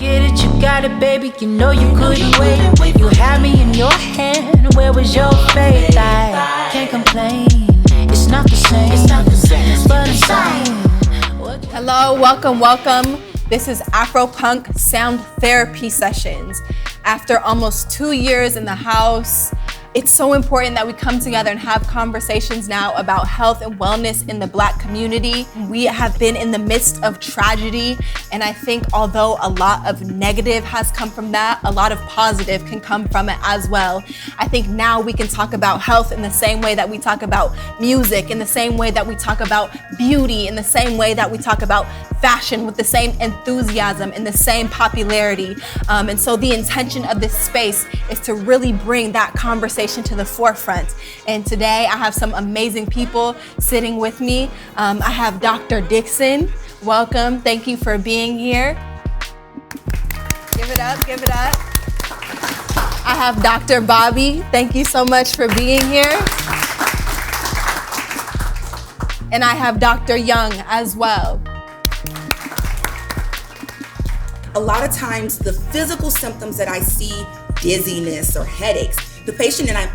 Get it, you got it, baby, you know you couldn't wait. You had me in your hand, where was your faith? I can't complain, it's not the same, but I'm saying. Hello, welcome. This is Afropunk Sound Therapy Sessions. After almost 2 years in the house, it's so important that we come together and have conversations now about health and wellness in the Black community. We have been in the midst of tragedy, and I think although a lot of negative has come from that, a lot of positive can come from it as well. I think now we can talk about health in the same way that we talk about music, in the same way that we talk about beauty, in the same way that we talk about fashion, with the same enthusiasm and the same popularity. And so the intention of this space is to really bring that conversation to the forefront. And today I have some amazing people sitting with me. I have Dr. Dixon. Welcome. Thank you for being here. Give it up. I have Dr. Bahby. Thank you so much for being here. And I have Dr. Young as well. A lot of times the physical symptoms that I see, dizziness or headaches, the patient and I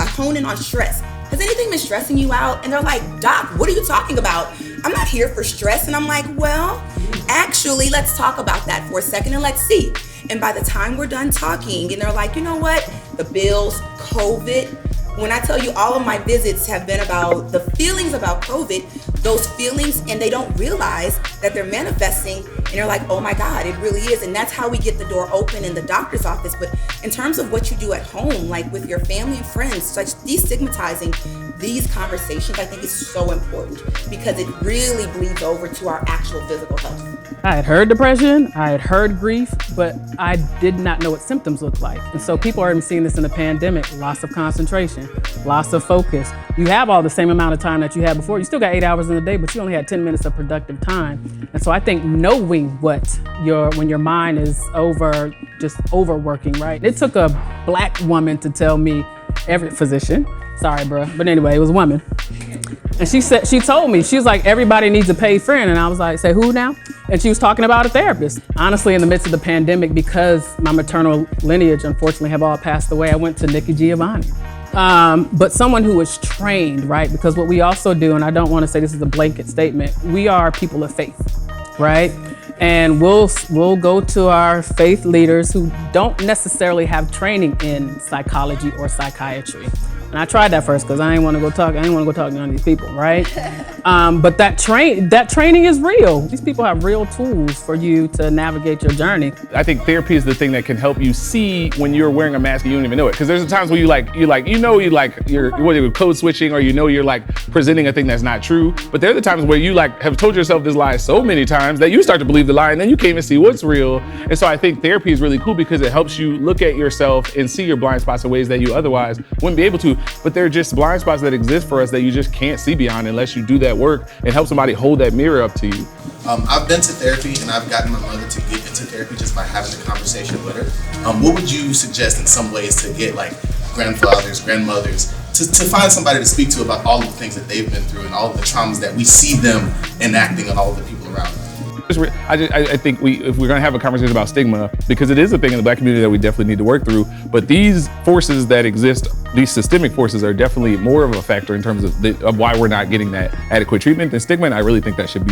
hone in on stress. Has anything been stressing you out? And they're like, Doc, what are you talking about? I'm not here for stress. And I'm like, well, actually, let's talk about that for a second and let's see. And by the time we're done talking, and they're like, you know what? The bills, COVID. When I tell you all of my visits have been about the feelings about COVID, those feelings, and they don't realize that they're manifesting, and they're like, oh my God, it really is. And that's how we get the door open in the doctor's office. But in terms of what you do at home, like with your family and friends, such destigmatizing these conversations, I think is so important because it really bleeds over to our actual physical health. I had heard depression, I had heard grief, but I did not know what symptoms looked like. And so people are even seeing this in the pandemic: loss of concentration, loss of focus. You have all the same amount of time that you had before. You still got 8 hours in a day, but you only had 10 minutes of productive time. And so I think knowing when your mind is overworking, right? It took a Black woman to tell me, every physician, sorry, bro, but anyway, it was a woman. And she told me, she was like, everybody needs a paid friend. And I was like, say who now? And she was talking about a therapist. Honestly, in the midst of the pandemic, because my maternal lineage, unfortunately, have all passed away, I went to Nikki Giovanni. But someone who is trained, right? Because what we also do, and I don't want to say this is a blanket statement, we are people of faith, right? And we'll go to our faith leaders who don't necessarily have training in psychology or psychiatry. And I tried that first because I didn't want to go talk to none of these people, right? But that training is real. These people have real tools for you to navigate your journey. I think therapy is the thing that can help you see when you're wearing a mask and you don't even know it. Because there's times where you're code switching, or you're like presenting a thing that's not true. But there are the times where you like have told yourself this lie so many times that you start to believe the lie, and then you can't even see what's real. And so I think therapy is really cool because it helps you look at yourself and see your blind spots in ways that you otherwise wouldn't be able to. But there are just blind spots that exist for us that you just can't see beyond unless you do that work and help somebody hold that mirror up to you. I've been to therapy, and I've gotten my mother to get into therapy just by having a conversation with her. What would you suggest in some ways to get like grandfathers, grandmothers, to find somebody to speak to about all of the things that they've been through and all of the traumas that we see them enacting on all of the people around them? I think if we're gonna have a conversation about stigma, because it is a thing in the Black community that we definitely need to work through, but these forces that exist, these systemic forces, are definitely more of a factor in terms of why we're not getting that adequate treatment than stigma. And I really think that should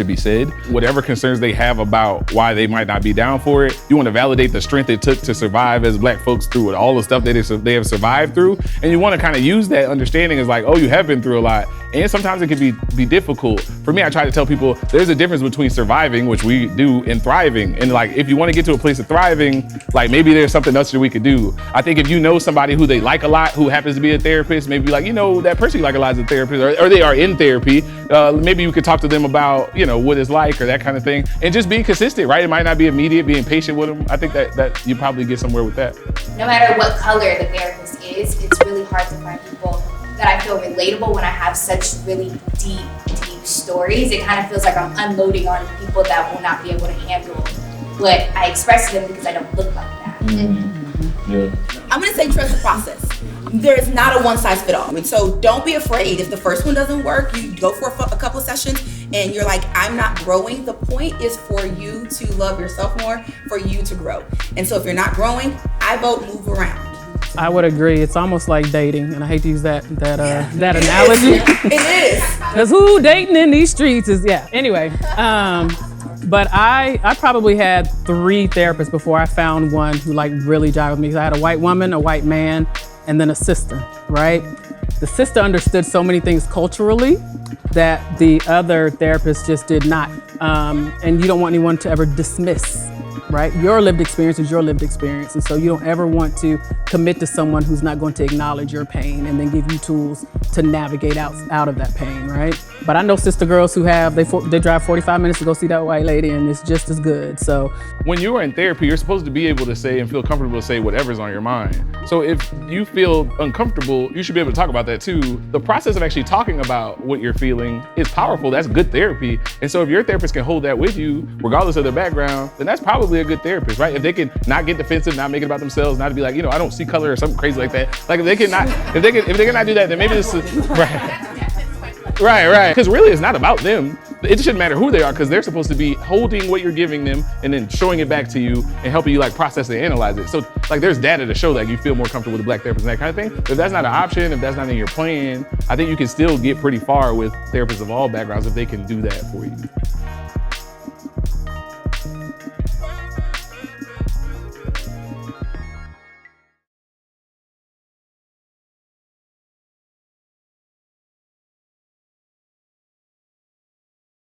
be said. Whatever concerns they have about why they might not be down for it, you want to validate the strength it took to survive as Black folks through all the stuff that they have survived through, and you want to kind of use that understanding as like, oh, you have been through a lot, and sometimes it can be difficult. For me, I try to tell people there's a difference between surviving, which we do, and thriving. And like, if you want to get to a place of thriving, like maybe there's something else that we could do. I think if you know somebody who they like a lot, who happens to be a therapist, maybe like, that person you like a lot is a therapist, or they are in therapy, maybe you could talk to them about, what it's like, or that kind of thing, and just being consistent, right? It might not be immediate, being patient with them. I think that you probably get somewhere with that. No matter what color the therapist is, it's really hard to find people that I feel relatable when I have such really deep stories. It kind of feels like I'm unloading on people that will not be able to handle what I express to them because I don't look like that. I'm gonna say trust the process. there's not a one size fit all. And so don't be afraid. If the first one doesn't work, you go for a couple of sessions and you're like, I'm not growing. The point is for you to love yourself more, for you to grow. And so if you're not growing, I vote move around. I would agree. It's almost like dating, and I hate to use that analogy. It is. Because who dating in these streets is, yeah. Anyway, but I probably had 3 therapists before I found one who like really jived with me. Because I had a white woman, a white man, and then a sister, right? The sister understood so many things culturally that the other therapist just did not. And you don't want anyone to ever dismiss, right? Your lived experience is your lived experience. And so you don't ever want to commit to someone who's not going to acknowledge your pain and then give you tools to navigate out of that pain, right? But I know sister girls who they drive 45 minutes to go see that white lady and it's just as good, so. When you are in therapy, you're supposed to be able to say and feel comfortable to say whatever's on your mind. So if you feel uncomfortable, you should be able to talk about that too. The process of actually talking about what you're feeling is powerful. That's good therapy. And so if your therapist can hold that with you, regardless of their background, then that's probably a good therapist, right? If they can not get defensive, not make it about themselves, not to be like, I don't see color or something crazy like that. Like if they cannot do that, then maybe this is, right. Because really it's not about them. It shouldn't matter who they are because they're supposed to be holding what you're giving them and then showing it back to you and helping you like process and analyze it. So like there's data to show that you feel more comfortable with a black therapist and that kind of thing. But if that's not an option, if that's not in your plan, I think you can still get pretty far with therapists of all backgrounds if they can do that for you.